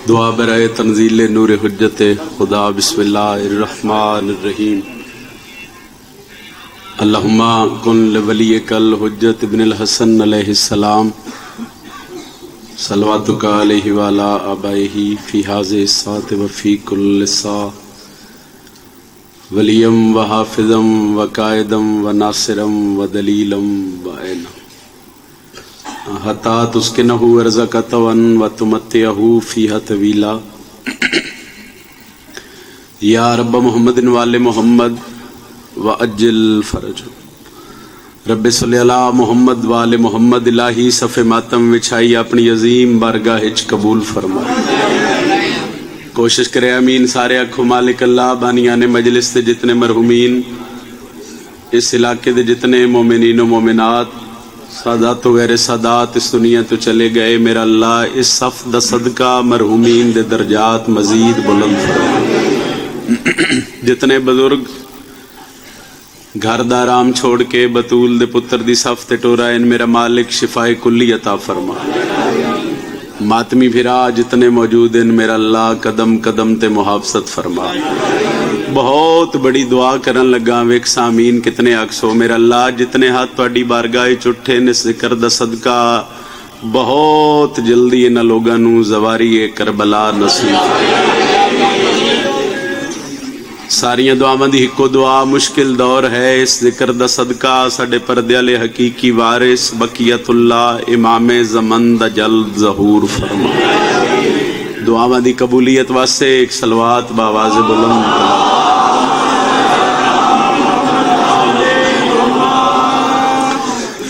دعا برائے تنزیل نور حجت خدا بسم اللہ الرحمن الرحیم اللہم کن لولیک الحجت ابن الحسن علیہ السلام صلواتک علیہ وعلا آبائہ فی حاضر الساعت وفی کل ساعت ولیم و حافظم و قائدم و ناصرم و دلیلم و اینم حتی تسکنہو ارزقتون و تمتعہو فیہا طویلا یا رب محمد وآل محمد و اجل فرج رب صلی اللہ محمد وآل محمد الہی صف ماتم وچھائی اپنی عظیم بارگاہ وچ قبول فرما کوشش کرے امین سارے اکھو مالک اللہ بانیان مجلس دے جتنے مرحومین اس علاقے دے جتنے مومنین و مومنات سادات و غیر سادات اس دنیا تو چلے گئے میرا اللہ اس صف دا صدقہ مرحومین دے درجات مزید بلند فرما جتنے بزرگ گھر دا آرام چھوڑ کے بطول دے پتر دی صف تے ٹورائن میرا مالک شفاء کلی عطا فرما ماتمی بھرا جتنے موجود ہیں میرا اللہ قدم قدم تے محافظت فرما بہت بڑی دعا کرن لگا ویک سامین کتنے اکسو میرا اللہ جتنے ہاتھ تواڈی بارگاہ چٹھے نے ذکر دا صدقہ بہت جلدی انہاں لوگاں نوں زواری کربلا نصیب ساریاں دعاواں دی ہکو دعا مشکل دور ہے اس ذکر دا صدقہ ساڈے پردے والے حقیقی وارث بقیت اللہ امام زمن دا جلد ظہور فرما دعاواں دی قبولیت واسطے ایک صلوات باواز بلند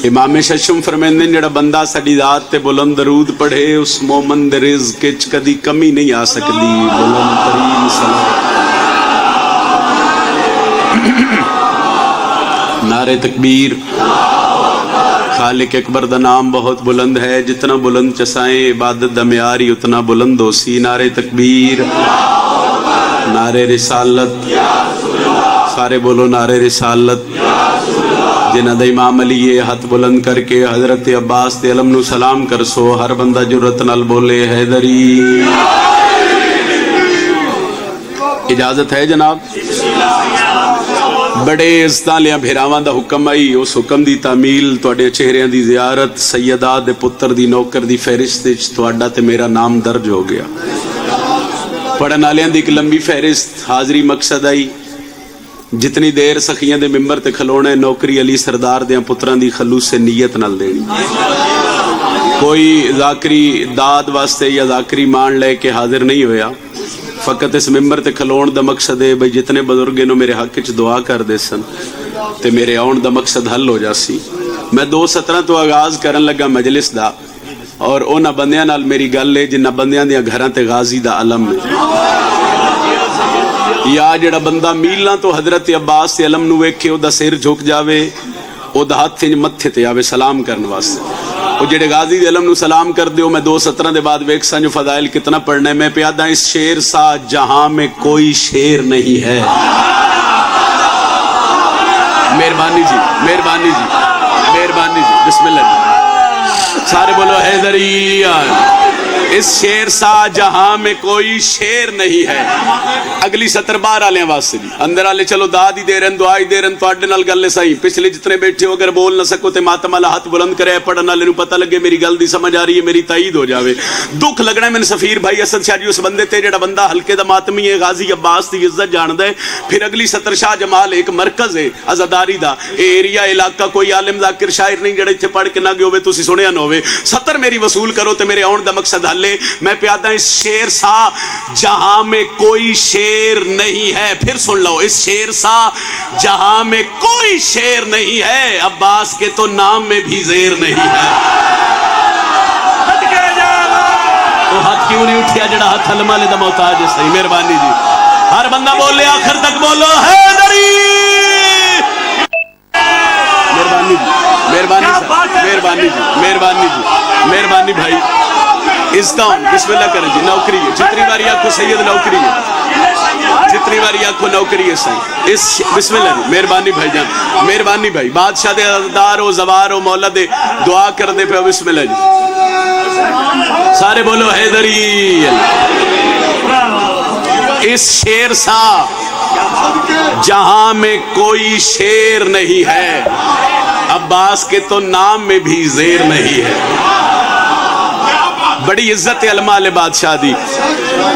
امام ششم فرمیندے جڑا بندہ ساڈی ذات تے بلند درود پڑھے اس مومن دے رزق وچ کدی کمی نہیں آ سکدی بلند ترین صلوات نعرہ تکبیر خالق اکبر دا نام بہت بلند ہے جتنا بلند چسائیں عبادت دا معیاری اتنا بلند ہو سی نعرہ تکبیر نعرہ رسالت سارے بولو نعرہ رسالت جنہ دا امام علی یہ ہاتھ بلند کر کے حضرت عباس دے علم نو سلام کر سو ہر بندہ جرت نال بولے حیدری اجازت ہے جناب بڑے عزتاں لیاں بھیراواں دا حکم آئی اس حکم دی تعمیل تواڈے چہریاں دی زیارت سیدہ دے پتر دی نوکر دی فہرست وچ تواڈا تے میرا نام درج ہو گیا پڑھن والیاں دی ایک لمبی فہرست حاضری مقصد آئی جتنی دیر سخیاں دے ممبر تے کھلونے نوکری علی سردار دیاں پتراں دی خلوص نیت نال دینی کوئی ذاکری داد واسطے یا ذاکری مان لے کے حاضر نہیں ہویا فقط اس ممبر تے کھلون دا مقصد ہے بھئی جتنے بزرگے نو میرے حق وچ دعا کر دے سن تے میرے آن دا مقصد حل ہو جاسی میں 2:17 تو آغاز کرن لگا مجلس دا اور اونا بندیاں نال میری گل ہے جنہ بندیاں دیاں گھراں تے غازی دا علم ہے یا جڑا بندہ میلاں تو حضرت عباس تے علم نو ویکھے او دا سر جھک جاوے او دا ہاتھ متھے تے آوے سلام کرن واسطے وہ جڑے غازی دے علم نو سلام کر دیو میں 2:17 دے بعد ویک سا جو فضائل کتنا پڑھنا ہے میں پیادہ اس شیر سا جہاں میں کوئی شیر نہیں ہے مہربانی جی مہربانی جی مہربانی جی بسم اللہ جی سارے بولو حیدری اس شیر سا جہاں میں کوئی شیر نہیں ہے اگلی سطر باہر آلے واسطے جی اندر آلے چلو داد ہی دے رہن دعائی دے رہن تو نال گل سائی پچھلے جتنے بیٹھے ہو اگر بول نہ سکو تے ماتم والا ہاتھ بلند کرے پڑھن والے نو پتہ لگے میری گل دی سمجھ آ رہی ہے میری تائید ہو جاوے دکھ لگنا ہے میں سفیر بھائی اسد شاہ جی اس بندے تے جڑا بندہ ہلکے دا ماتمی ہے غازی عباس دی عزت جاندا ہے پھر اگلی سطر شاہ جمال ایک مرکز ہے عزاداری دا اے ایریا علاقہ کوئی عالم ذاکر شاعر نہیں جڑا ایتھے پڑھ کے نہ گئے ہوے تسی سنیا نہ ہوے سطر میری وصول کرو تے میرے آن دا مقصد حل ہے میں پیادہ اس شیر سا جہاں میں کوئی شیر نہیں ہے پھر سن لو اس شیر سا جہاں میں کوئی شیر نہیں ہے عباس کے تو نام میں بھی زیر نہیں ہے وہ ہاتھ کیوں نہیں اٹھیا جڑا ہاتھ حلمہ لے دا محتاج ہے صحیح مہربانی جی ہر بندہ بولے آخر تک بولو حیدری مہربانی جی مہربانی مہربانی جی مہربانی جی مہربانی بھائی ازدان بسم اللہ کریں جی نوکری ہے جتنی باری آنکھو سید نوکری ہے جتنی باری آنکھو نوکری ہے صحیح اس بسم اللہ جی مہربانی بھائی جان مہربانی بھائی بادشاہ دے عزدار و زوار و مولا دے دعا کر دے پہ بسم اللہ جی سارے بولو حیدری اس شیر سا جہاں میں کوئی شیر نہیں ہے، عباس کے تو نام میں بھی زیر نہیں ہے۔ بڑی عزت علماء علیہ بادشاہ دی،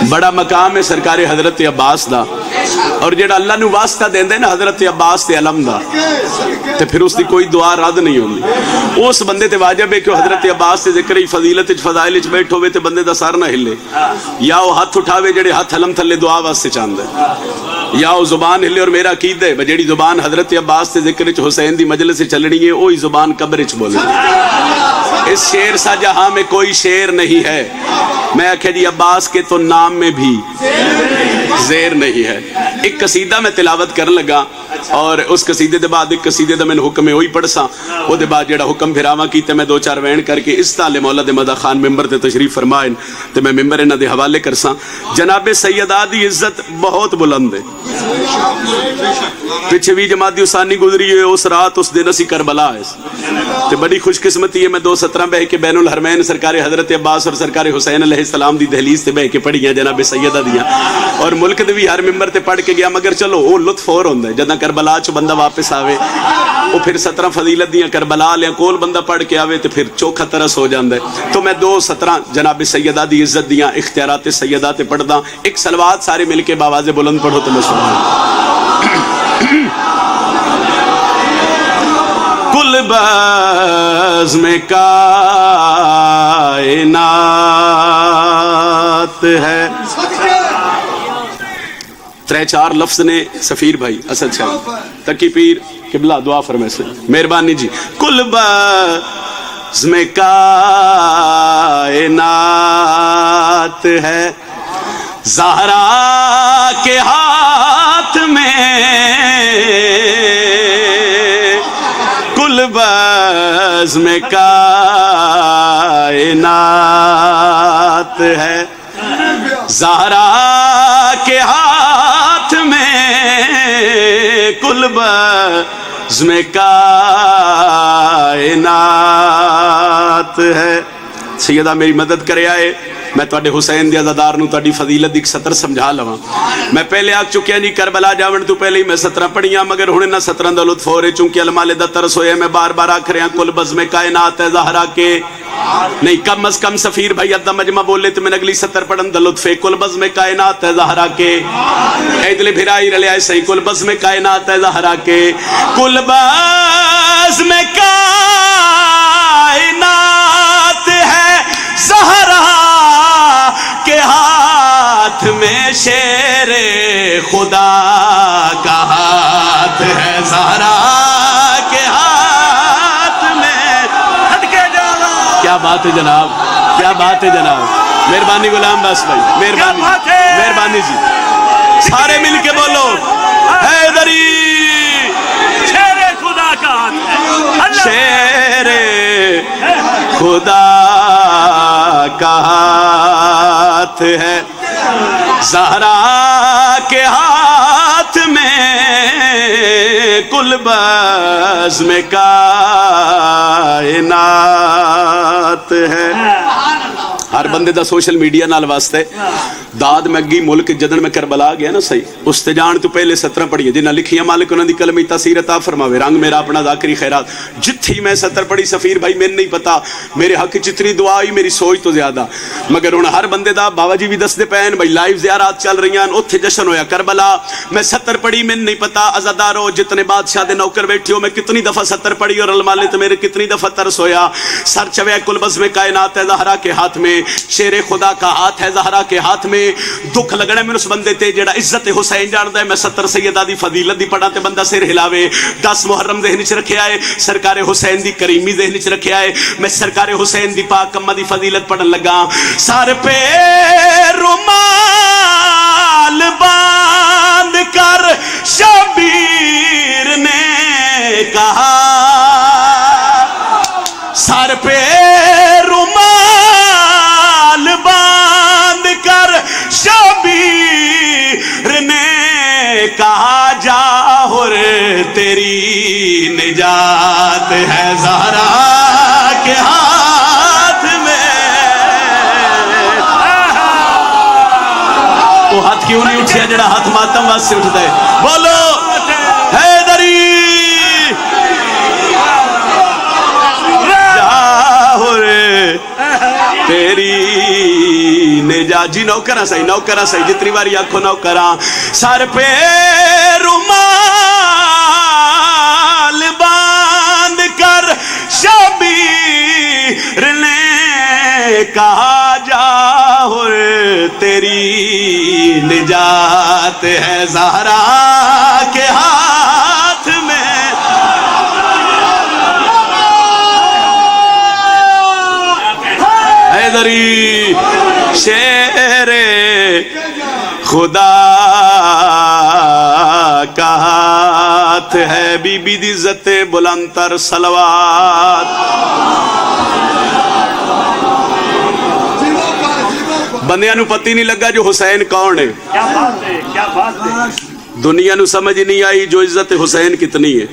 بڑا مقام ہے سرکار حضرت عباس دا، اور جڑا اللہ نو واسطہ دیندے نا حضرت عباس تے علم دا، تے پھر اس دی کوئی دعا رد نہیں ہوندی۔ اس بندے تے واجب ہے کہ حضرت عباس تے ذکر فضیلت فضائل وچ بیٹھو وے تے بندے دا سر نہ ہلے، یا وہ ہاتھ اٹھاوے جڑے ہاتھ علم تھلے دعا واسطے چاہندا ہے، یا وہ زبان ہلے۔ اور میرا عقیدہ ہے جڑی زبان حضرت عباس تے ذکر وچ حسین دی مجلس سے چلنی ہے وہی زبان قبر وچ بولنی۔ اس شیر سا جہاں میں کوئی شیر نہیں ہے، میں آکھے جی عباس کے تو نام میں بھی زیر نہیں ہے۔ ایک قصیدہ میں تلاوت کرن لگا، اور اس قصیدے دے بعد ایک قصیدے دا میں نے حکم ہوئی پڑھ سا، وہ دے بعد جڑا حکم پھراواں کیتے میں دو چار وین کر کے اس تالے مولا دے مدہ خان ممبر تے تشریف فرمائن تے میں ممبر انہاں دے حوالے کرساں۔ جناب سیدہ دی عزت بہت بلند ہے، پیچھے بھی جماعت حسانی گزری ہے، اس رات اس دن اسی کربلا ہے، تے بڑی خوش قسمتی ہے میں 2:17 بہ کے بین الحرمین سرکار حضرت عباس اور سرکار حسین علیہ السلام دی دہلیز تے بہ کے پڑھیاں جناب سیدہ دیاں، اور ملک دے بھی ہر ممبر تے پڑھ کے گیا، مگر چلو وہ لطف اور ہوندا ہے جداں کربلا چ بندہ واپس آوے، وہ پھر 17 فضیلت دیاں کربلا لیاں کول بندہ پڑھ کے آوے تے پھر چوکھا ترس ہو جاندا ہے۔ تو میں 2:17 جناب سیدہ دی عزت دیاں اختیارات سیدہ تے پڑھدا، ایک صلوات سارے مل کے باواز بلند پڑھو تو میں کل بزم کائنات ہے۔ 3-4 لفظ نے سفیر بھائی اسد شاہ تقی پیر قبلہ دعا فرمائے سے مہربانی جی۔ کل بزم کائنات ہے، زہرا کے ہاتھ میں، کل بزم کائنات ہے، زہرا کے ہاتھ میں، کل بزم کائنات ہے۔ سیدہ میری مدد کرے آئے، میں تواڈے حسین دے عزادار نو تواڈی فضیلت دی ایک سطر سمجھا لواں۔ میں پہلے آکھ چکیا نہیں کربلا جاون تو پہلے ہی میں 17 پڑھیاں، مگر ہن نہ 17 دا لطف ہو رہے چونکہ علماء دا ترس ہویا، میں بار بار آکھ رہا کل بزم کائنات ہے، زہرا کے نہیں، کم از کم سفیر بھائی ادھا مجمع بولے تو میں اگلی 17 پڑھن دا لطف ہے۔ کل بزم کائنات ہے، زہرا کے ایدلے بھرائی رلے آئے صحیح، کل بزم کائنات ہے، زہرا کے، کل بزم کائنات ہے، زہرا کے ہاتھ میں، شیر خدا کا ہاتھ ہے، زہرا کے ہاتھ میں۔ کیا بات ہے جناب، کیا بات ہے جناب، مہربانی غلام باس بھائی، مہربانی مہربانی جی، سارے مل کے بولو حیدری، شیر خدا کا ہاتھ ہے، شیر خدا کا ہاتھ ہے، زہرا کے ہاتھ میں، کل بزم کائنات ہے۔ ہر بندے دا سوشل میڈیا نال واسطے داد میں اگی ملک جدن میں کربلا گیا نا صحیح، اس تے جان تو پہلے 17 پڑھی جنہ لکھیاں مالک انہوں دی کلمی تاثیر عطا فرماوے، رنگ میرا اپنا ذاکری خیرات، جتھی میں 17 پڑھی سفیر بھائی میں نہیں پتا میرے حق جتنی دعا ہوئی میری سوچ تو زیادہ، مگر ہن ہر بندے دا بابا جی بھی دس دے پین بھائی لائیو زیارات چل رہی ہیں، اوتھے جشن ہویا کربلا، میں 17 پڑھی میں نہیں پتا، عزادارو جتنے بادشاہ دے نوکر بیٹھے ہو میں کتنی دفعہ 17 پڑھی اور علماء نے تو میرے کتنی دفعہ ترس ہویا، سر چویا کل بزم کائنات ہے، زہرا کے ہاتھ میں، شیر خدا کا ہاتھ ہے، زہرا کے ہاتھ میں، دکھ لگنا میں اس بندے تے جیڑا عزت حسین جاندہ ہے، میں 17 سیدہ دی فضیلت دی پڑھا تے بندہ سر ہلاوے، 10 محرم ذہن چ رکھے آئے، سرکار حسین دی کریمی ذہن چ رکھے آئے، میں سرکار حسین دی پاک کمہ دی فضیلت پڑھن لگا، سر پہ رومال باندھ کر شبیر نے کہا، سر پہ رومال باندھ کر شبیر نے کہا، جاہر تیری نجات ہے، زہرا کے ہاتھ میں، ہاتھ کیوں نہیں اٹھیا جڑا ہاتھ ماتم واسطے اٹھتا ہے؟ بولو حیدری تیری نجات جی نوکرہ صحیح جتنی باری آنکھوں نوکرہ سر پہ رومال باندھ کر شبیر نے کہا جاؤ تیری نجات ہے زہرا کے ہاتھ میں حیدری شیر خدا کا ہاتھ ہے بی بی دی عزت بلند تر صلوات بندیاں نو پتی نہیں لگا جو حسین کون ہے کیا بات ہے کیا بات ہے دنیا نو سمجھ نہیں آئی جو عزت حسین کتنی ہے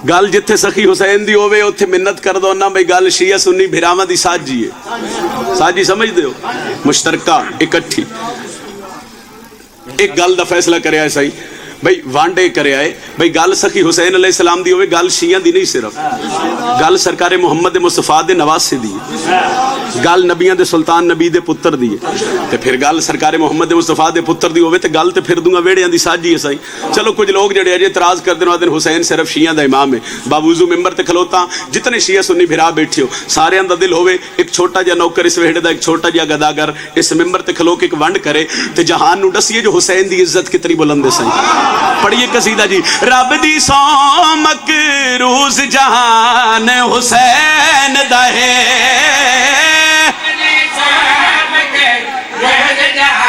گل جتھے سخی حسین دی ہوئے اتھے منت کر دو نا بھئی گل شیعہ سنی بھراواں دی ساجی ہے ساجی سمجھ دے ہو مشترکہ اکٹھی ایک گل دا فیصلہ کرے آئے صحیح بھئی وانڈے کرے آئے بھئی گل سخی حسین علیہ السلام دی ہوئے گل شیعہ دی نہیں صرف گل سرکار محمد مصطفیٰ دے نواسے دی گل نبیاں دے سلطان نبی دے پتر دی تے پھر گل سرکار محمد مصطفیٰ دے پتر دی ہوئے تے گل تے پھر دوں گا ویڑیاں دی ساجی ہے صحیح چلو کچھ لوگ جڑے اجے اعتراض کر دینا دن حسین صرف شیعہ دا امام ہے باوضو ممبر تے کھلوتا جتنے شیعہ سنی بھرا بیٹھے ہو سارے اندر دل ہوئے ایک چھوٹا جا نوکر اس وحدہ ایک چھوٹا جا گداگر اس ممبر تے کھلو کے ایک ونڈ کرے تے جہان نو ڈسیے جو حسین دی عزت کتنی بلند ہے صحیح پڑھئے قصیدہ جی رب دی سومک روز جہان حسین دہے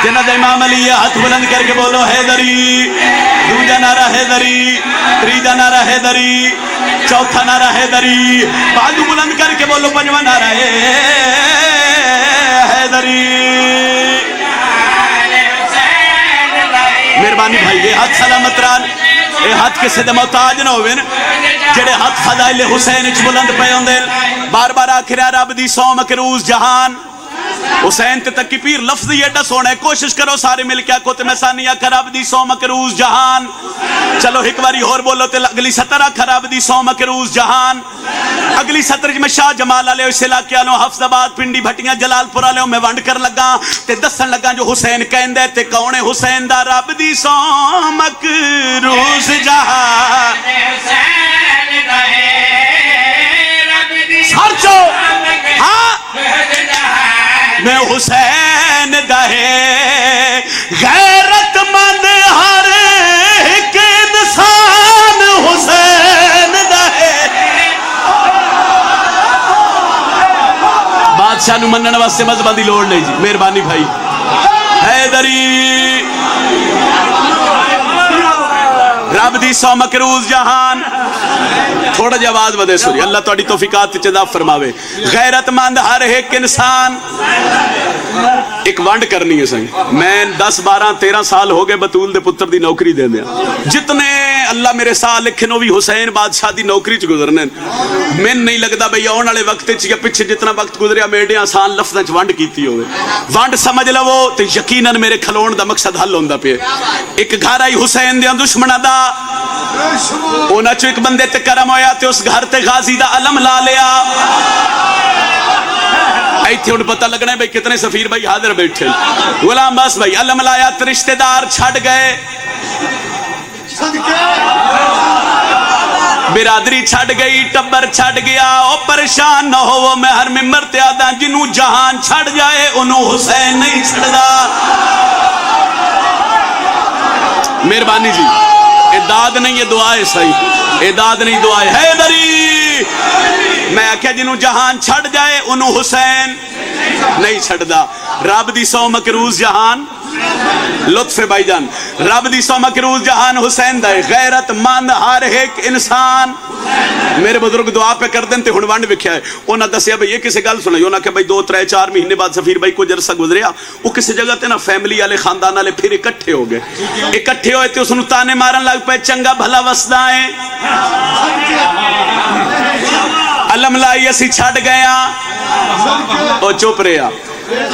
جنہ دا امام علی ہاتھ بلند کر کے بولو حیدری دوجا نعرہ حیدری تریجا نعرہ حیدری چوتھا نعرہ حیدری بازو بلند کر کے بولو پنجواں نعرہ حیدری مہربانی بھائی یہ ہاتھ سلامت ران یہ ہاتھ کسی دے محتاج نہ ہوئے جڑے ہاتھ فضائل حسین اچ بلند پہ ہوندے بار بار آخرہ رب دی سومک روز جہان حسین تے تک کی پیر لفظ یہ ایڈا سونا ہے کوشش کرو سارے مل کے آکھو تے میں سانیہ خراب دی سومک روز جہان چلو ایک باری اور بولو تے اگلی سطرہ خراب دی سومک روز جہان اگلی سطرہ میں شاہ جمال علیہ اس علاقے آلوں حفظ آباد پنڈی بھٹیاں جلال پور آلوں میں ونڈ کر لگا تے دسن لگا جو حسین کہندے تے کونے حسین دا رب دی سومک روز جہان سارچو ہاں میں حسین دہے غیرت مند ہر ایک انسان حسین دہے بادشاہ نو منن واسطے مذہباں دی لوڑ نہیں جی مہربانی بھائی حیدری رب دی سومک روز جہان تھوڑا جا آواز بدے سوری اللہ توڑی توفیقات چدا فرماوے غیرت مند ہر ایک انسان ایک وانڈ کرنی ہے سنگ میں 10 12 13 سال ہو گئے بطول دے پتر دی نوکری دے دیا جتنے اللہ میرے سال لکھنو بھی حسین بادشاہ دی نوکری چ گزرنے میں نہیں لگتا بھئی آن والے وقت یا پیچھے جتنا وقت گزریا میڈے آسان لفظاں چ وانڈ کیتی ہوئے وانڈ سمجھ لو تے یقیناً میرے کھلون دا مقصد حل ہوندا پیا ایک گھر آئی حسین دے دشمناں دا اونا چو ایک بندے تے کرم ہویا تے اس گھر تے غازی دا علم لا لیا آئی تھی ان پتہ لگنا ہے بھئی کتنے سفیر بھئی حاضر بیٹھے غلام باس بھئی علم لایا تے رشتہ دار چھڑ گئے برادری چھڑ گئی ٹبر چھڑ گیا او پریشان نہ ہو وہ میں ہر ممبر تے آدھا جنوں جہان چھڑ جائے انہوں حسین نہیں چھڑ دا مہربانی جی اعداد نہیں یہ دعا ہے صحیح اعداد نہیں دعا ہے حیدری میں آکھیا جنہوں جہان چھڑ جائے انہوں حسین نہیں چھڑ دا رب دی سومک روز جہان لطف بھائی جان رب دی سومک روز جہان حسین دا غیرت مند ہر ایک انسان میرے بزرگ دعا پہ کر دیں تے ہن ونڈ وکھیا ہے انہاں دسیا بھئی یہ کسی گل سنائی انہاں کہ بھئی 2 3 4 مہینے بعد سفیر بھائی کو عرصہ گزریا وہ کسی جگہ تے نا فیملی والے خاندان والے پھر اکٹھے ہو گئے اکٹھے ہوئے تے اس نوں تانے مارن لگ پے چنگا بھلا وسدا ہے علم لائی اسی چھڑ گیا او چپ رہیا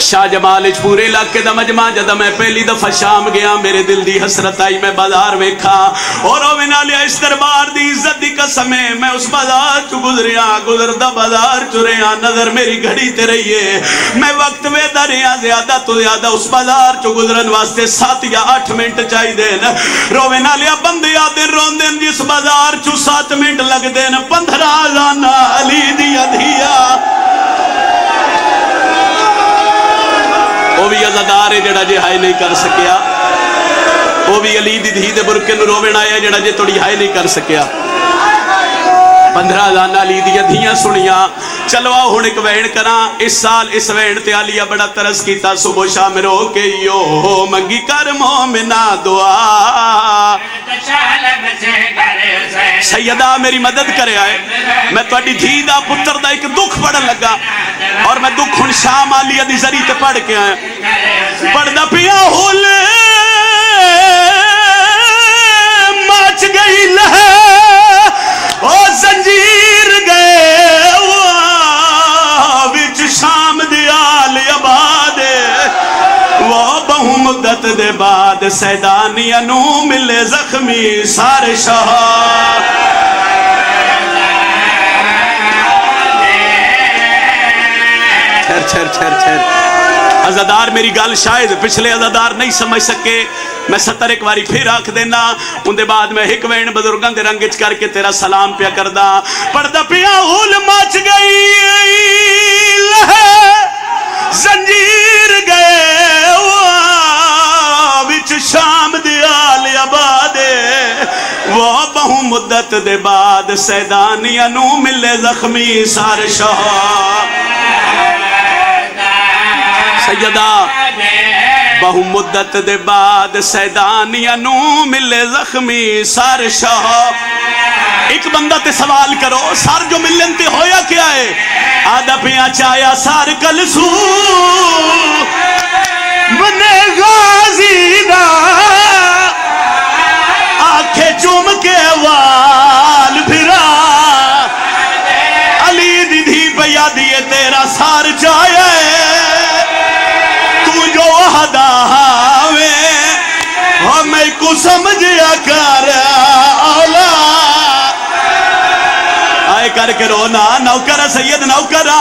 شاہ جمال پورے علاقے دا مجمع جدا میں پہلی دفعہ شام گیا میرے دل دی حسرت آئی میں بازار ویکھا اور اوے نالیا اس دربار دی عزت دی قسم ہے میں اس بازار چ گزریا گزردا بازار چ رہیا نظر میری گھڑی تے رہی ہے میں وقت ویدا رہیا زیادہ تو زیادہ اس بازار چ گزرن واسطے 7 یا 8 منٹ چاہی دین روے نالیا بندے آدے روندن جس بازار چ 7 منٹ لگ دین 15 لانا علی دی دھیا وہ بھی عزادار ہے جڑا جے ہائے نہیں کر سکیا وہ بھی علی دی دھی دے برکے نو رووین آیا جڑا جے توڑی ہائے نہیں کر سکیا 15 لانا علی دی دھیاں سنیاں چلو ہن ایک وین کراں اس سال اس وین تے علیہ بڑا ترس کیتا صبح شام رو کے یو منگی کر مومنا دعا سیدہ میری مدد کرے آئے میں تواڈی دھی دا پتر دا ایک دکھ پڑھن لگا اور میں دکھ ہن شام علیہ دی ذریعے تے پڑھ کے آیا پڑھدا پیا ہول ماچ گئی لہے او زنجیر گئے وچ شام دیال آباد وہ بہو مدت دے بعد سیدانیاں نو ملے زخمی سارے شاہ چھر عزادار میری گل شاید پچھلے عزادار نہیں سمجھ سکے میں 70 ایک واری پھر آکھ دینا ان دے بعد میں ایک وین بزرگاں دے رنگچ کر کے تیرا سلام پیا کردہ پڑھدا پیا ہول مچ گئی لہے زنجیر گئے وچ شام دیال آباد وہ بہو مدت دے بعد سیدانیاں نو ملے زخمی سار شاہ سیدہ بہو مدت دے بعد سیدانیاں نو ملے زخمی سار شاہ ایک بندہ تے سوال کرو سار جو ملن تے ہویا کیا ہے آدھا پیا چایا سار کلسو منے غازی دا آنکھیں چوم کے وال پھرا علی دی دھی پیا دیئے تیرا سار چایا میں کو سمجھیا کر اولا آئے کر کے رونا نوکرہ سید نوکرہ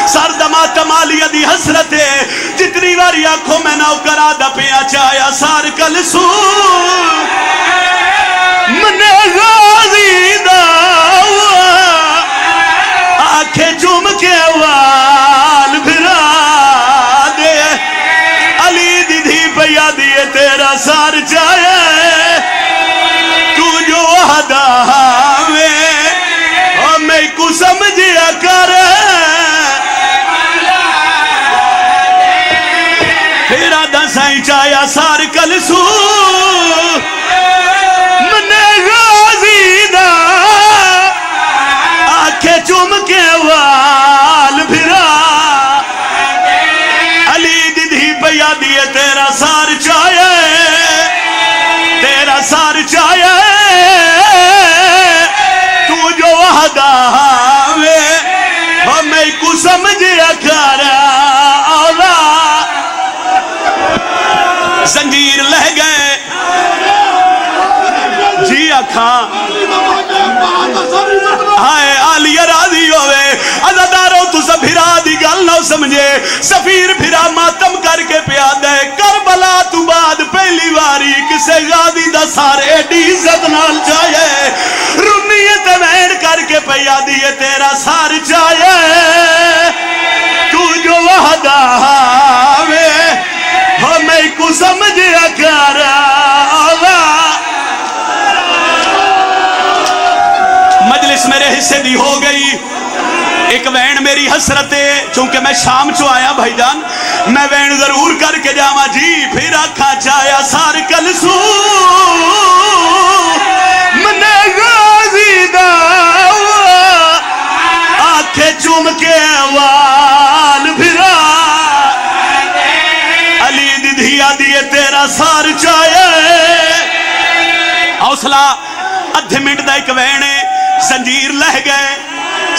سر ماتم علی دی حسرت جتنی واری آنکھوں میں نوکرہ دپیا چایا سار کلسو منے غازی دا آنکھیں چوم کے وال پھرا دیئے تیرا سار چاہے تو جو وحدہ میں کو سمجھیا کر پھر آدھا سائیں چاہیا سار کلسو منے غازی دا آنکھیں چوم کے وال پھرا علی دی دھی پیا دیئے تیرا سار چاہے تیرا سار چاہے تو جو وحدہ ہمیں کو سمجھیا کر اولا زنجیر لہ گئے جی اکھاں ہائے آلیہ راضی ہوئے عزاداروں تو سب بھرا دی گل نہ سمجھے سفیر بھرا ماتم کر کے پیادہ ہے کربلا تو بعد پہلی واری کسے غازی دا سارے ایڈی عزت نال چاہے رمیت وین کر کے پیادی ہے تیرا سار چاہے تو جو وحدہ ہمیں کو سمجھیا کر مجلس میرے حصے دی ہو گئی ایک وین میری حسرت ہے چونکہ میں شام چو آیا بھائی جان میں وین ضرور کر کے جاما جی پھر آکھا چایا سار کلسو منے غازی دا آنکھیں چوم کے وال پھرا علی دی دھیا دیئے تیرا سار چایا حوصلہ ادھے منٹ دا ایک وینے زنجیر لہ گئے